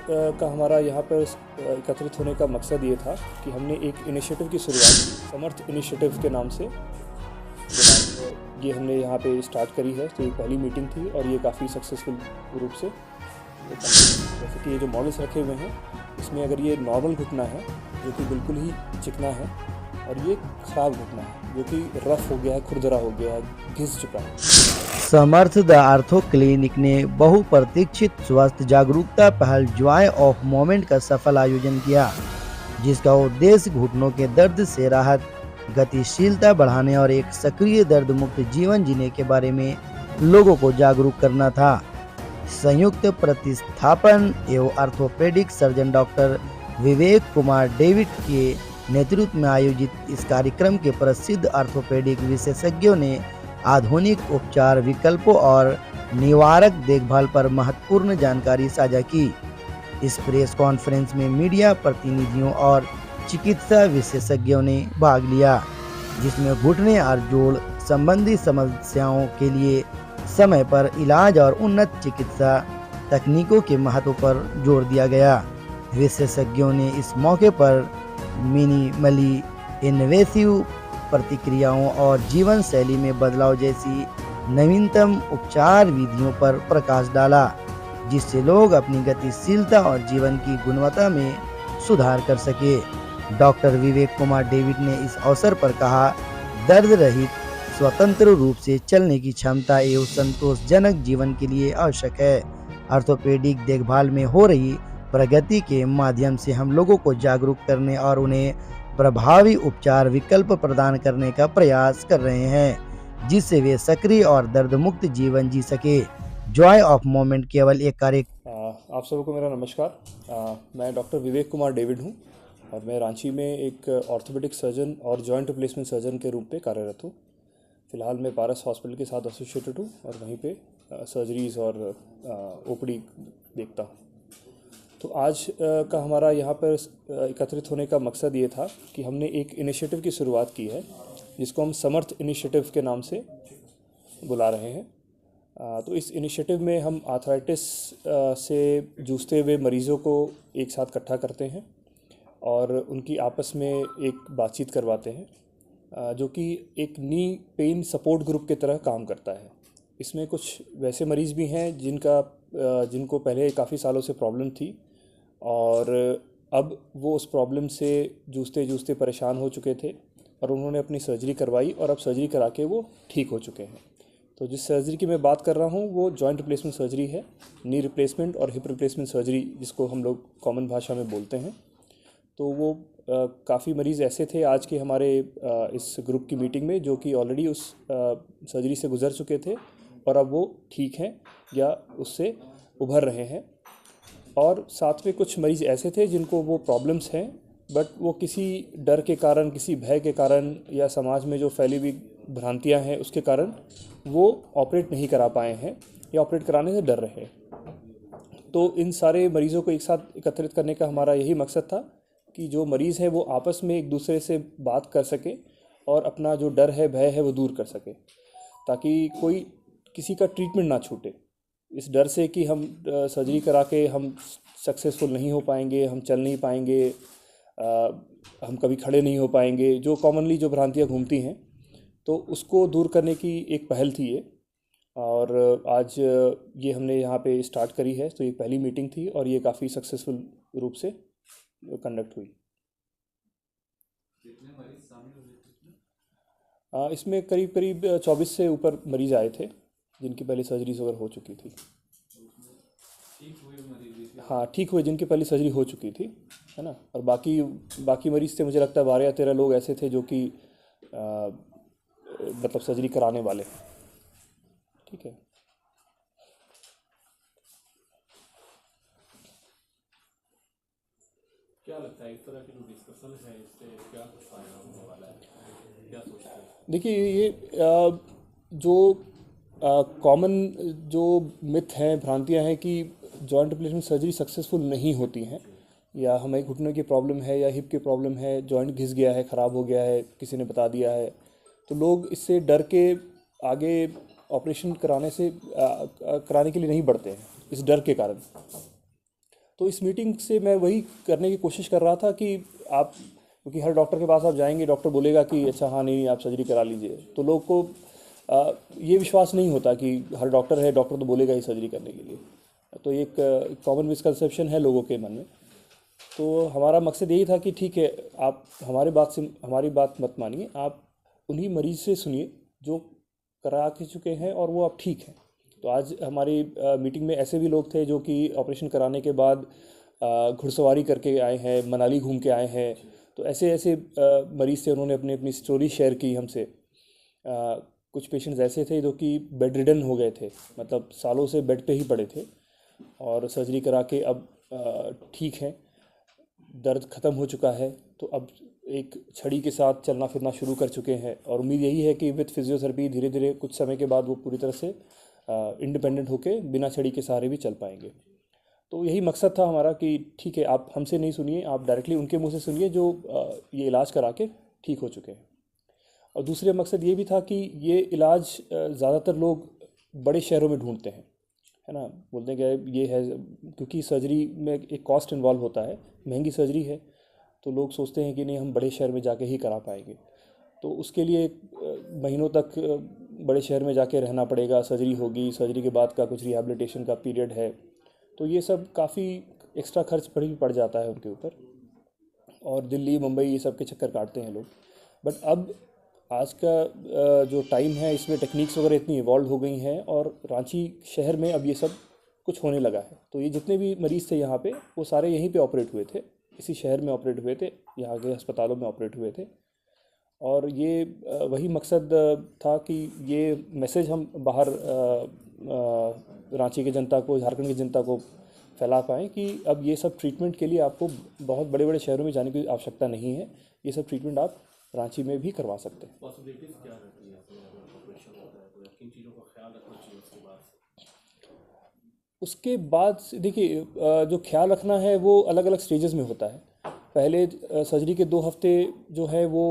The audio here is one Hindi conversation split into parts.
का हमारा यहाँ पर एकत्रित होने का मकसद ये था कि हमने एक इनिशिएटिव की शुरुआत की, समर्थ इनिशिएटिव के नाम से। ये हमने यहाँ पे स्टार्ट करी है, तो ये पहली मीटिंग थी और ये काफ़ी सक्सेसफुल रूप से जैसे कि ये जो मॉडल्स रखे हुए हैं, इसमें अगर ये नॉर्मल घुटना है जो कि बिल्कुल ही चिकना है, और ये ख़राब घुटना है जो कि रफ़ हो गया है, खुरदरा हो गया है, घिस चुका है। समर्थ द आर्थो क्लिनिक ने बहुप्रतीक्षित स्वास्थ्य जागरूकता पहल जॉय ऑफ मोमेंट का सफल आयोजन किया, जिसका उद्देश्य घुटनों के दर्द से राहत, गतिशीलता बढ़ाने और एक सक्रिय दर्द मुक्त जीवन जीने के बारे में लोगों को जागरूक करना था। संयुक्त प्रतिस्थापन एवं orthopaedic surgeon doctor Vivek Kumar David के नेतृत्व में आयोजित इस कार्यक्रम के प्रसिद्ध ऑर्थोपेडिक विशेषज्ञों ने आधुनिक उपचार विकल्पों और निवारक देखभाल पर महत्वपूर्ण जानकारी साझा की। इस प्रेस कॉन्फ्रेंस में मीडिया प्रतिनिधियों और चिकित्सा विशेषज्ञों ने भाग लिया, जिसमें घुटने और जोड़ संबंधी समस्याओं के लिए समय पर इलाज और उन्नत चिकित्सा तकनीकों के महत्व पर जोर दिया गया। विशेषज्ञों ने इस मौके पर मिनिमली इन्वेसिव प्रतिक्रियाओं और जीवन शैली में बदलाव जैसी नवीनतम उपचार विधियों पर प्रकाश डाला, जिससे लोग अपनी गतिशीलता और जीवन की गुणवत्ता में सुधार कर सके। डॉक्टर विवेक कुमार डेविड ने इस अवसर पर कहा, दर्द रहित स्वतंत्र रूप से चलने की क्षमता एवं संतोषजनक जीवन के लिए आवश्यक है। ऑर्थोपेडिक देखभाल में हो रही प्रगति के माध्यम से हम लोगों को जागरूक करने और उन्हें प्रभावी उपचार विकल्प प्रदान करने का प्रयास कर रहे हैं, जिससे वे सक्रिय और दर्द मुक्त जीवन जी सके। जॉय ऑफ मोमेंट केवल एक आप सबको मेरा नमस्कार। मैं डॉक्टर विवेक कुमार डेविड हूँ और मैं रांची में एक ऑर्थोपेडिक सर्जन और जॉइंट रिप्लेसमेंट सर्जन के रूप में कार्यरत हूँ। फ़िलहाल मैं पारस हॉस्पिटल के साथ एसोसिएटेड हूँ और वहीं पे सर्जरीज़ और ओपीडी देखता हूँ। तो आज का हमारा यहाँ पर एकत्रित होने का मकसद ये था कि हमने एक इनिशिएटिव की शुरुआत की है, जिसको हम समर्थ इनिशिएटिव के नाम से बुला रहे हैं। तो इस इनिशिएटिव में हम आर्थराइटिस से जूझते हुए मरीज़ों को एक साथ इकट्ठा करते हैं और उनकी आपस में एक बातचीत करवाते हैं, जो कि एक नी पेन सपोर्ट ग्रुप की तरह काम करता है। इसमें कुछ वैसे मरीज़ भी हैं जिनको पहले काफ़ी सालों से प्रॉब्लम थी और अब वो उस प्रॉब्लम से जूझते जूझते परेशान हो चुके थे और उन्होंने अपनी सर्जरी करवाई और अब सर्जरी करा के वो ठीक हो चुके हैं। तो जिस सर्जरी की मैं बात कर रहा हूँ वो जॉइंट रिप्लेसमेंट सर्जरी है, नी रिप्लेसमेंट और हिप रिप्लेसमेंट सर्जरी जिसको हम लोग कॉमन भाषा में बोलते हैं। तो वो काफ़ी मरीज़ ऐसे थे आज के हमारे इस ग्रुप की मीटिंग में जो कि ऑलरेडी उस सर्जरी से गुजर चुके थे और अब वो ठीक हैं या उससे उभर रहे हैं। और साथ में कुछ मरीज़ ऐसे थे जिनको वो प्रॉब्लम्स हैं, बट वो किसी डर के कारण, किसी भय के कारण या समाज में जो फैली हुई भ्रांतियां हैं उसके कारण वो ऑपरेट नहीं करा पाए हैं या ऑपरेट कराने से डर रहे हैं। तो इन सारे मरीज़ों को एक साथ एकत्रित करने का हमारा यही मकसद था कि जो मरीज़ है वो आपस में एक दूसरे से बात कर सके और अपना जो डर है, भय है, वो दूर कर सके, ताकि कोई किसी का ट्रीटमेंट ना छूटे इस डर से कि हम सर्जरी करा के हम सक्सेसफुल नहीं हो पाएंगे, हम चल नहीं पाएंगे, हम कभी खड़े नहीं हो पाएंगे, जो कॉमनली जो भ्रांतियाँ घूमती हैं। तो उसको दूर करने की एक पहल थी ये, और आज ये हमने यहाँ पे स्टार्ट करी है। तो ये पहली मीटिंग थी और ये काफ़ी सक्सेसफुल रूप से कंडक्ट हुई। इसमें करीब करीब 24 से ऊपर मरीज़ आए थे जिनकी पहले सर्जरीज वगैरह हो चुकी थी। हाँ, ठीक हुए जिनकी पहले सर्जरी हो चुकी थी, है ना। और बाकी मरीज़ थे, मुझे लगता है 12 या 13 लोग ऐसे थे जो कि मतलब सर्जरी कराने वाले। ठीक है। क्या लगता है इस तरह की जो डिस्कशन है इससे क्या कुछ फायदा होने वाला है, क्या सोचते हैं? देखिए, ये जो कॉमन जो मिथ हैं, भ्रांतियां हैं कि जॉइंट रिप्लेसमेंट सर्जरी सक्सेसफुल नहीं होती हैं, या हमें घुटने की प्रॉब्लम है या हिप की प्रॉब्लम है, जॉइंट घिस गया है, ख़राब हो गया है, किसी ने बता दिया है, तो लोग इससे डर के आगे ऑपरेशन कराने के लिए नहीं बढ़ते हैं, इस डर के कारण। तो इस मीटिंग से मैं वही करने की कोशिश कर रहा था कि आप, क्योंकि हर डॉक्टर के पास आप जाएंगे, डॉक्टर बोलेगा कि अच्छा हाँ नहीं आप सर्जरी करा लीजिए, तो लोग को ये विश्वास नहीं होता कि हर डॉक्टर है, डॉक्टर तो बोलेगा ही सर्जरी करने के लिए। तो एक कॉमन मिसकंसेप्शन है लोगों के मन में। तो हमारा मकसद यही था कि ठीक है, आप हमारी बात मत मानिए, आप उन्हीं मरीज़ से सुनिए जो करा के चुके हैं और वो अब ठीक हैं। तो आज हमारी मीटिंग में ऐसे भी लोग थे जो कि ऑपरेशन कराने के बाद घुड़सवारी करके आए हैं, मनाली घूम के आए हैं। तो ऐसे ऐसे मरीज़ थे, उन्होंने अपनी अपनी स्टोरी शेयर की हमसे। कुछ पेशेंट्स ऐसे थे जो कि बेड रिडन हो गए थे, मतलब सालों से बेड पे ही पड़े थे और सर्जरी करा के अब ठीक हैं, दर्द ख़त्म हो चुका है। तो अब एक छड़ी के साथ चलना फिरना शुरू कर चुके हैं और उम्मीद यही है कि विद फिजियोथेरेपी धीरे धीरे कुछ समय के बाद वो पूरी तरह से इंडिपेंडेंट होके बिना छड़ी के सहारे भी चल पाएंगे। तो यही मकसद था हमारा कि ठीक है, आप हमसे नहीं सुनिए, आप डायरेक्टली उनके मुंह से सुनिए जो ये इलाज करा के ठीक हो चुके हैं। और दूसरे मकसद ये भी था कि ये इलाज ज़्यादातर लोग बड़े शहरों में ढूंढते हैं, है ना, बोलते हैं कि ये है, क्योंकि सर्जरी में एक कॉस्ट इन्वॉल्व होता है, महंगी सर्जरी है, तो लोग सोचते हैं कि नहीं हम बड़े शहर में जाके ही करा पाएंगे। तो उसके लिए महीनों तक बड़े शहर में जाके रहना पड़ेगा, सर्जरी होगी, सर्जरी के बाद का कुछ रिहैबिलिटेशन का पीरियड है, तो ये सब काफ़ी एक्स्ट्रा खर्च पड़ जाता है उनके ऊपर, और दिल्ली मुंबई ये सब के चक्कर काटते हैं लोग। बट अब आज का जो टाइम है, इसमें टेक्निक्स वगैरह इतनी इवॉल्व हो गई हैं और रांची शहर में अब ये सब कुछ होने लगा है। तो ये जितने भी मरीज़ थे यहाँ पे, वो सारे यहीं पे ऑपरेट हुए थे, इसी शहर में ऑपरेट हुए थे, यहाँ के अस्पतालों में ऑपरेट हुए थे। और ये वही मकसद था कि ये मैसेज हम बाहर रांची की जनता को, झारखंड की जनता को फैला पाएँ कि अब ये सब ट्रीटमेंट के लिए आपको बहुत बड़े बड़े शहरों में जाने की आवश्यकता नहीं है, ये सब ट्रीटमेंट आप रांची में भी करवा सकते हैं। पॉसिबिलिटीज क्या रहती है अगर ऑपरेशन होता है तो किन चीज़ों का ख्याल रखना चाहिए उसके बाद? देखिए, जो ख्याल रखना है वो अलग अलग स्टेजेस में होता है। पहले सर्जरी के 2 हफ्ते जो है वो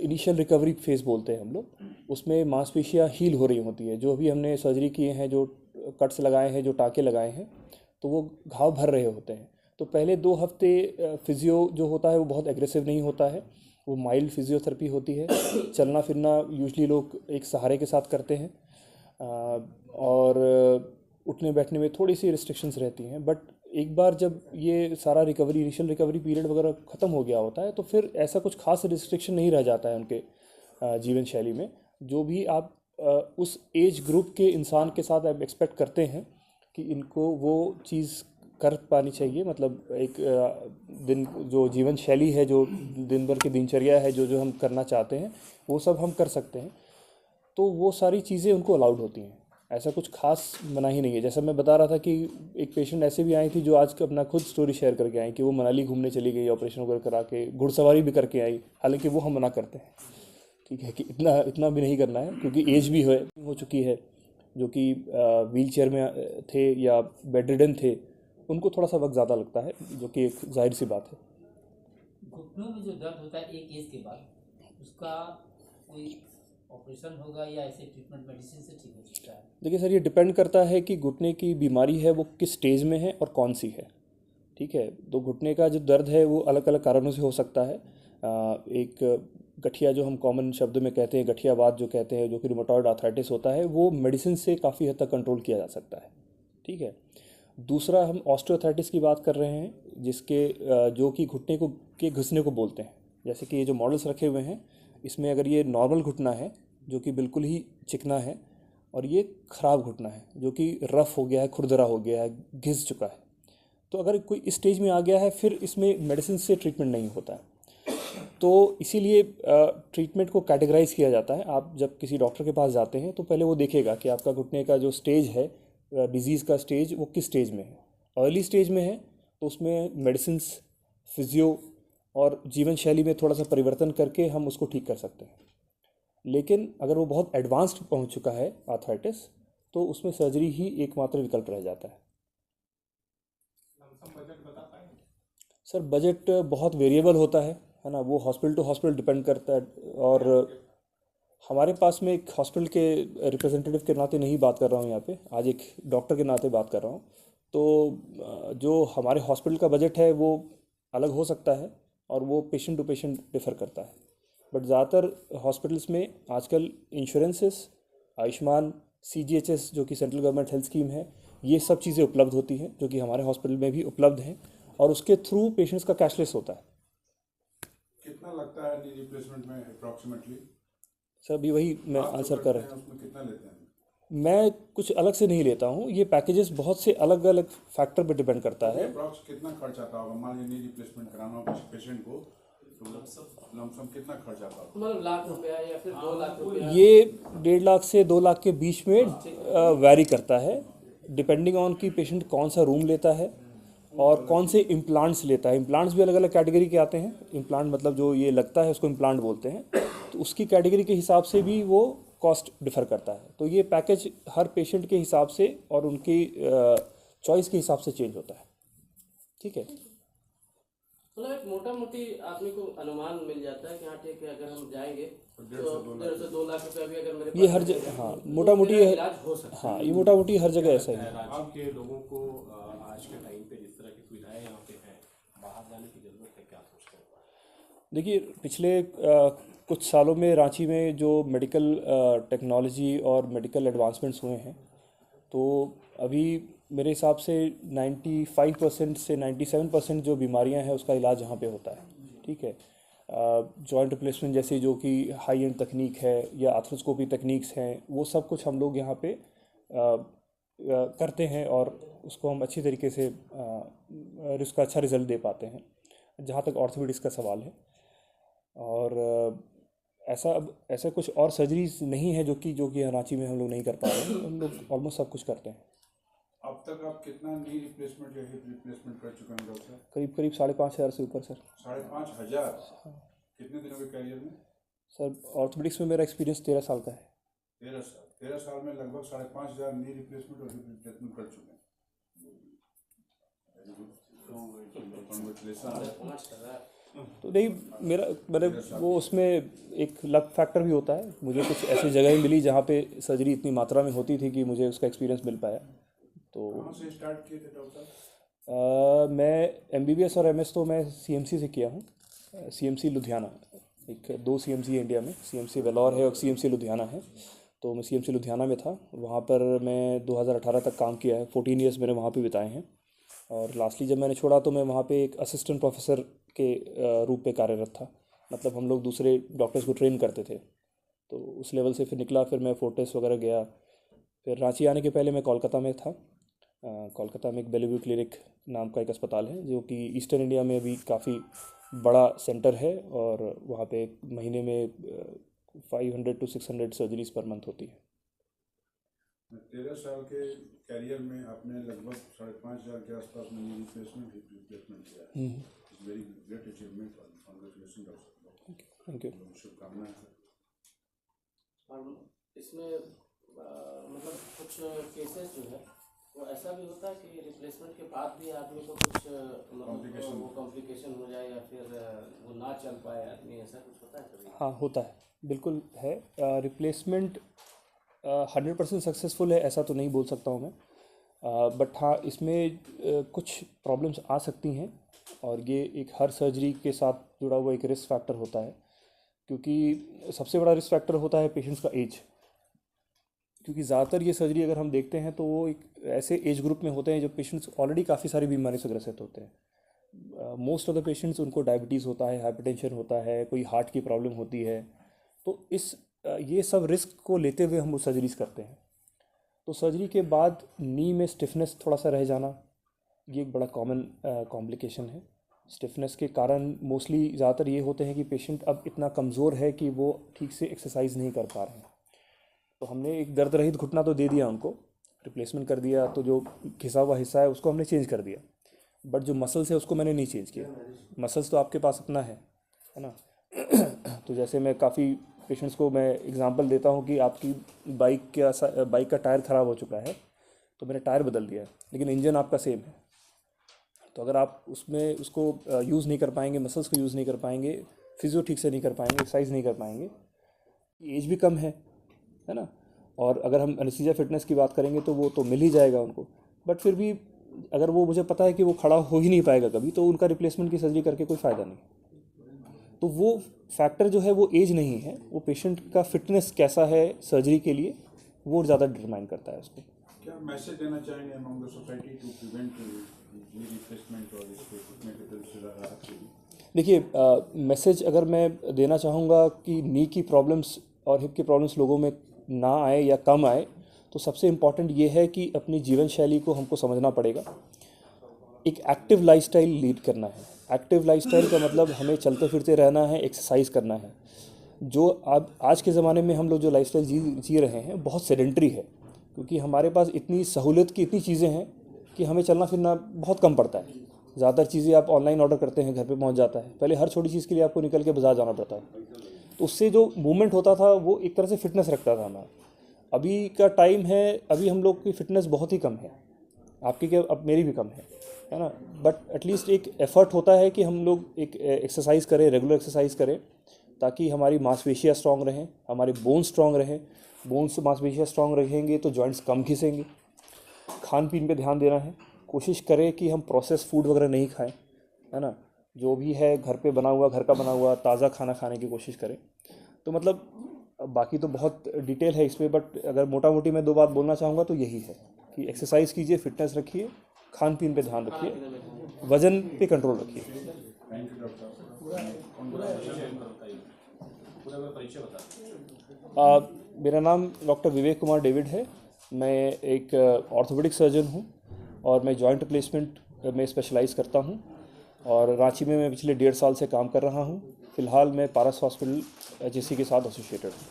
इनिशियल रिकवरी फेज़ बोलते हैं हम लोग, उसमें मांसपेशियाँ हील हो रही होती है। जो भी हमने सर्जरी किए हैं, जो कट्स लगाए हैं, जो टाँके लगाए हैं, तो वो घाव भर रहे होते हैं। तो पहले 2 हफ्ते फिजियो जो होता है वो बहुत एग्रेसिव नहीं होता है, वो माइल्ड फिजियोथेरेपी होती है। चलना फिरना यूजली लोग एक सहारे के साथ करते हैं, और उठने बैठने में थोड़ी सी रिस्ट्रिक्शंस रहती हैं। बट एक बार जब ये सारा इनिशियल रिकवरी पीरियड वगैरह ख़त्म हो गया होता है, तो फिर ऐसा कुछ खास रिस्ट्रिक्शन नहीं रह जाता है उनके जीवन शैली में। जो भी आप उस एज ग्रुप के इंसान के साथ आप एक्सपेक्ट करते हैं कि इनको वो चीज़ कर पानी चाहिए, मतलब एक दिन जो जीवन शैली है, जो दिन भर की दिनचर्या है, जो जो हम करना चाहते हैं, वो सब हम कर सकते हैं। तो वो सारी चीज़ें उनको अलाउड होती हैं, ऐसा कुछ खास मनाही नहीं है। जैसा मैं बता रहा था कि एक पेशेंट ऐसे भी आई थी जो आज अपना खुद स्टोरी शेयर करके आई कि वो मनाली घूमने चली गई, ऑपरेशन वगैरह करा के, घुड़सवारी भी करके आई। हालांकि वो हम मना करते हैं, ठीक है, कि इतना भी नहीं करना है, क्योंकि एज भी हो चुकी है। जो कि व्हील चेयर में थे या बेड रिडन थे, उनको थोड़ा सा वक्त ज़्यादा लगता है, जो कि एक जाहिर सी बात है। घुटनों में जो दर्द होता है एक एज के बाद, उसका कोई ऑपरेशन होगा या ऐसे ट्रीटमेंट मेडिसिन से ठीक हो सकता है? देखिए सर, ये डिपेंड करता है कि घुटने की बीमारी है वो किस स्टेज में है और कौन सी है, ठीक है। तो घुटने का जो दर्द है वो अलग अलग कारणों से हो सकता है। एक गठिया, जो हम कॉमन शब्द में कहते हैं गठियावाद जो कहते हैं, जो कि रूमेटॉइड आर्थराइटिस होता है, वो मेडिसिन से काफ़ी हद तक कंट्रोल किया जा सकता है, ठीक है। दूसरा, हम ऑस्टियोआर्थराइटिस की बात कर रहे हैं, जिसके जो कि घुटने को के घिसने को बोलते हैं। जैसे कि ये जो मॉडल्स रखे हुए हैं, इसमें अगर ये नॉर्मल घुटना है जो कि बिल्कुल ही चिकना है, और ये ख़राब घुटना है जो कि रफ़ हो गया है, खुरदरा हो गया है, घिस चुका है, तो अगर कोई इस स्टेज में आ गया है, फिर इसमें मेडिसिन से ट्रीटमेंट नहीं होता है। तो इसीलिए ट्रीटमेंट को कैटेगराइज किया जाता है। आप जब किसी डॉक्टर के पास जाते हैं तो पहले वो देखेगा कि आपका घुटने का जो स्टेज है, डिजीज़ का स्टेज, वो किस स्टेज में है। अर्ली स्टेज में है तो उसमें मेडिसिन्स, फिजियो और जीवन शैली में थोड़ा सा परिवर्तन करके हम उसको ठीक कर सकते हैं। लेकिन अगर वो बहुत एडवांस्ड पहुंच चुका है आर्थराइटिस, तो उसमें सर्जरी ही एकमात्र विकल्प रह जाता है। सर, बजट बहुत वेरिएबल होता है ना, वो हॉस्पिटल टू हॉस्पिटल डिपेंड करता है। और हमारे पास में एक हॉस्पिटल के रिप्रेजेंटेटिव के नाते नहीं बात कर रहा हूँ यहाँ पे, आज एक डॉक्टर के नाते बात कर रहा हूँ। तो जो हमारे हॉस्पिटल का बजट है वो अलग हो सकता है और वो पेशेंट टू पेशेंट डिफ़र करता है। बट ज़्यादातर हॉस्पिटल्स में आजकल इंश्योरेंसेस, आयुष्मान, CGHS जो कि सेंट्रल गवर्नमेंट हेल्थ स्कीम है, ये सब चीज़ें उपलब्ध होती हैं जो कि हमारे हॉस्पिटल में भी उपलब्ध हैं और उसके थ्रू पेशेंट्स का कैशलेस होता है। कितना लगता है नी रिप्लेसमेंट में अप्रॉक्सीमेटली? सर अभी वही मैं आंसर कर रहा हूँ। उसमें कितना लेते हैं? मैं कुछ अलग से नहीं लेता हूँ, ये पैकेजेस बहुत से अलग अलग फैक्टर पे डिपेंड करता है। अप्रॉक्स कितना खर्च आता होगा? मान लीजिए नी रिप्लेसमेंट कराना हो किसी पेशेंट को, तो लमसम कितना खर्च आता होगा? मतलब लाख रुपया या फिर 2 लाख रुपया? ये 1.5 लाख से 2 लाख के बीच में वैरी करता है, डिपेंडिंग ऑन कि पेशेंट कौन सा रूम लेता है और कौन से इम्प्लांट्स लेता है। इम्प्लांट्स भी अलग अलग कैटेगरी के आते हैं। इम्प्लांट मतलब जो ये लगता है उसको इम्प्लांट बोलते हैं, तो उसकी कैटेगरी के हिसाब से भी वो कॉस्ट डिफ़र करता है। तो ये पैकेज हर पेशेंट के हिसाब से और उनकी चॉइस के हिसाब से चेंज होता है। ठीक है, मतलब एक मोटा मोटी आदमी को अनुमान मिल जाता है कि हाँ ठीक है, अगर हम जाएंगे तो 1.5 से 2 लाख रुपया भी अगर मेरे ये पास हर रहेगा, हाँ तो मोटा मोटी मेरा इलाज हो सकता है। हाँ ये मोटा मोटी हर जगह ऐसा ही है। राज्य के लोगों को आज के टाइम पे जिस तरह की सुविधाएं यहाँ पे हैं, बाहर जाने की जरूरत है, क्या सोचते हैं? देखिए पिछले कुछ सालों में रांची में जो मेडिकल टेक्नोलॉजी और मेडिकल एडवांसमेंट्स हुए हैं, तो अभी मेरे हिसाब से 95% से 97% जो बीमारियां हैं उसका इलाज यहाँ पे होता है। ठीक है, जॉइंट रिप्लेसमेंट जैसी जो कि हाई एंड तकनीक है या आर्थ्रोस्कोपी तकनीक्स हैं, वो सब कुछ हम लोग यहाँ पे करते हैं और उसको हम अच्छी तरीके से उसका अच्छा रिजल्ट दे पाते हैं, जहाँ तक ऑर्थोपेडिक्स का सवाल है। और ऐसा कुछ और सर्जरीज नहीं है जो कि रांची में हम लोग नहीं कर पा रहे हैं। हम लोग ऑलमोस्ट सब कुछ करते हैं। अब तक आप कितना नी रिप्लेसमेंट या हिप रिप्लेसमेंट कर चुके हैं डॉक्टर? करीब 5,500 से ऊपर सर। 5,500? कितने दिनों के करियर में? सर ऑर्थोपेडिक्स में मेरा एक्सपीरियंस 13 साल का है। 13 साल में लगभग 5,500 नी रिप्लेसमेंट और हिप रिप्लेसमेंट कर चुके हैं। तो नहीं, मेरे वो उसमें एक लक फैक्टर भी होता है। मुझे कुछ ऐसी जगह ही मिली जहाँ पे सर्जरी इतनी मात्रा में होती थी कि मुझे उसका एक्सपीरियंस मिल पाया। तो कहाँ से स्टार्ट किए थे डॉक्टर? मैं MBBS और MS तो मैं CMC से किया हूँ। CMC लुधियाना, एक 2 CMC है इंडिया में, CMC वेलोर है और CMC लुधियाना है। तो मैं CMC लुधियाना में था, वहाँ पर मैं 2018 तक काम किया है। 14 ईयर्स मैंने वहाँ पे बिताए हैं। और लास्टली जब मैंने छोड़ा तो मैं वहाँ पे एक असिस्टेंट प्रोफेसर के रूप में कार्यरत था। मतलब हम लोग दूसरे डॉक्टर्स को ट्रेन करते थे। तो उस लेवल से फिर निकला, फिर मैं फोर्टिस वगैरह गया। फिर रांची आने के पहले मैं कोलकाता में था। कोलकाता में एक बेलीव्यू क्लिनिक नाम का एक अस्पताल है जो कि ईस्टर्न इंडिया में भी काफ़ी बड़ा सेंटर है और वहाँ पे महीने में 500 to 600 सर्जरीज पर मंथ होती है। 13 साल के कैरियर में आपने लगभग 5,500 के आसपास में नी रिप्लेसमेंट हिप रिप्लेसमेंट किया है। It's very great achievement. Congratulation doctor. Thank you. शुभकामनाएं सर। और इसमें मतलब कुछ केसेस जो है वो ऐसा भी होता है कि रिप्लेसमेंट के बाद भी आदमी को कुछ मतलब वो कॉम्प्लिकेशन हो जाए या फिर वो ना चल पाए आदमी, ऐसा कुछ होता है कभी? हाँ होता है, बिल्कुल है। रिप्लेसमेंट 100% सक्सेसफुल है ऐसा तो नहीं बोल सकता हूँ मैं, बट हाँ इसमें कुछ प्रॉब्लम्स आ सकती हैं और ये एक हर सर्जरी के साथ जुड़ा हुआ एक रिस्क फैक्टर होता है। क्योंकि सबसे बड़ा रिस्क फैक्टर होता है पेशेंट्स का एज। क्योंकि ज़्यादातर ये सर्जरी अगर हम देखते हैं तो वो एक ऐसे एज ग्रुप में होते हैं जो पेशेंट्स ऑलरेडी काफ़ी सारी बीमारी से ग्रसित होते हैं। मोस्ट ऑफ द पेशेंट्स उनको डायबिटीज़ होता है, हाइपरटेंशन होता है, कोई हार्ट की प्रॉब्लम होती है। तो ये सब रिस्क को लेते हुए हम वो सर्जरीज करते हैं। तो सर्जरी के बाद नी में स्टिफनेस थोड़ा सा रह जाना, ये एक बड़ा कॉमन कॉम्प्लिकेशन है। स्टिफनेस के कारण मोस्टली ज़्यादातर ये होते हैं कि पेशेंट अब इतना कमज़ोर है कि वो ठीक से एक्सरसाइज नहीं कर पा रहे हैं। तो हमने एक दर्द रहित घुटना तो दे दिया उनको, रिप्लेसमेंट कर दिया, तो जो घिसा हुआ हिस्सा है उसको हमने चेंज कर दिया, बट जो मसल्स है उसको मैंने नहीं चेंज किया। मसल्स तो आपके पास अपना है ना। तो जैसे मैं काफ़ी पेशेंट्स को मैं एग्जांपल देता हूँ कि आपकी बाइक का टायर ख़राब हो चुका है तो मैंने टायर बदल दिया है, लेकिन इंजन आपका सेम है। तो अगर आप उसमें उसको यूज़ नहीं कर पाएंगे, मसल्स को यूज़ नहीं कर पाएंगे, फिजियो ठीक से नहीं कर पाएंगे, एक्सरसाइज नहीं कर पाएंगे, एज भी कम है ना। और अगर हम एनेस्थीसिया फिटनेस की बात करेंगे तो वो तो मिल ही जाएगा उनको, बट फिर भी अगर वो मुझे पता है कि वो खड़ा हो ही नहीं पाएगा कभी, तो उनका रिप्लेसमेंट की सर्जरी करके कोई फ़ायदा नहीं। तो वो फैक्टर जो है वो एज नहीं है, वो पेशेंट का फिटनेस कैसा है सर्जरी के लिए, वो ज़्यादा डिटरमाइन करता है उसको। क्या मैसेज देना चाहेंगे among the society to prevent knee replacement और इसको घुटने के दर्द से राहत के लिए? देखिए, मैसेज अगर मैं देना चाहूँगा कि नी की प्रॉब्लम्स और हिप की प्रॉब्लम्स लोगों में ना आए या कम आए, तो सबसे इम्पॉर्टेंट ये है कि अपनी जीवन शैली को हमको समझना पड़ेगा। एक एक्टिव लाइफस्टाइल लीड करना है। एक्टिव लाइफस्टाइल का मतलब हमें चलते फिरते रहना है, एक्सरसाइज करना है। जो अब आज के ज़माने में हम लोग जो लाइफस्टाइल जी रहे हैं बहुत सेडेंट्री है, क्योंकि हमारे पास इतनी सहूलियत की इतनी चीज़ें हैं कि हमें चलना फिरना बहुत कम पड़ता है। ज़्यादातर चीज़ें आप ऑनलाइन ऑर्डर करते हैं, घर पे पहुंच जाता है। पहले हर छोटी चीज़ के लिए आपको निकल के बाज़ार जाना पड़ता है, तो उससे जो मूवमेंट होता था वो एक तरह से फिटनेस रखता था हमारा। अभी का टाइम है, अभी हम लोग की फ़िटनेस बहुत ही कम है, आपकी क्या, अब मेरी भी कम है ना। बट एटलीस्ट एक एफ़र्ट होता है कि हम लोग एक एक्सरसाइज करें, रेगुलर एक्सरसाइज करें, ताकि हमारी मांसपेशियाँ स्ट्रॉन्ग रहें, हमारे बोन स्ट्रॉन्ग रहें। बोन्स मांसपेशियाँ स्ट्रॉन्ग रहेंगे तो जॉइंट्स कम घिसेंगे। खान पीन पे ध्यान देना है, कोशिश करें कि हम प्रोसेस फूड वगैरह नहीं खाएं, है ना। जो भी है घर पे बना हुआ, घर का बना हुआ ताज़ा खाना खाने की कोशिश करें। तो मतलब बाकी तो बहुत डिटेल है इस पर, बट अगर मोटा मोटी मैं 2 बात बोलना चाहूँगा तो यही है कि एक्सरसाइज कीजिए, फिटनेस रखिए, खान पीन पे ध्यान रखिए, वज़न पे कंट्रोल रखिए। थैंक यू डॉक्टर साहब। परिचय बता। मेरा नाम डॉक्टर विवेक कुमार डेविड है। मैं एक ऑर्थोपेडिक सर्जन हूँ और मैं जॉइंट रिप्लेसमेंट में स्पेशलाइज़ करता हूँ, और रांची में मैं पिछले 1.5 साल से काम कर रहा हूँ। फ़िलहाल मैं पारस हॉस्पिटल HSC के साथ एसोसिएटेड हूँ।